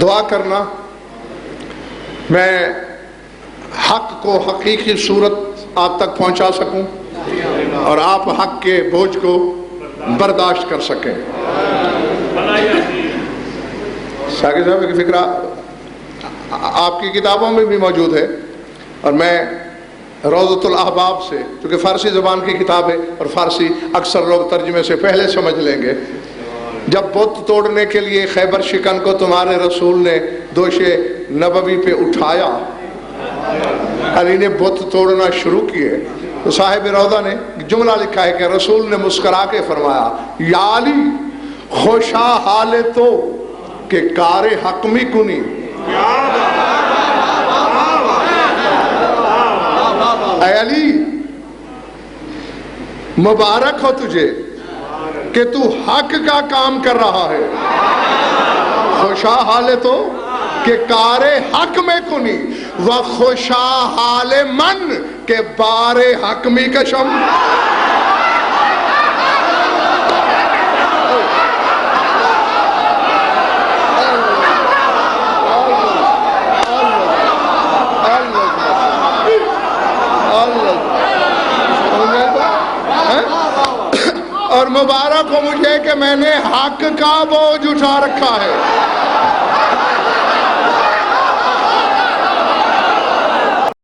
دعا کرنا میں حق کو حقیقی صورت آپ تک پہنچا سکوں اور آپ حق کے بوجھ کو برداشت کر سکیں۔ ساقی صاحب کی فکرہ آپ کی کتابوں میں بھی موجود ہے، اور میں روضۃ الاحباب سے، چونکہ فارسی زبان کی کتاب ہے اور فارسی اکثر لوگ ترجمے سے پہلے سمجھ لیں گے، جب بت توڑنے کے لیے خیبر شکن کو تمہارے رسول نے دوش نبوی پہ اٹھایا، علی نے بت توڑنا شروع کیے، تو صاحب روضہ نے جملہ لکھا ہے کہ رسول نے مسکرا کے فرمایا، یا علی خوشا حال تو کہ کار حکمی کنی۔ اے علی مبارک ہو تجھے کہ تو حق کا کام کر رہا ہے، خوشا حال تو کہ کار حق میں کنی، و خوشا حال من کہ بار حکمی کشم۔ اور مبارک ہو مجھے کہ میں نے حق کا بوجھ اٹھا رکھا ہے۔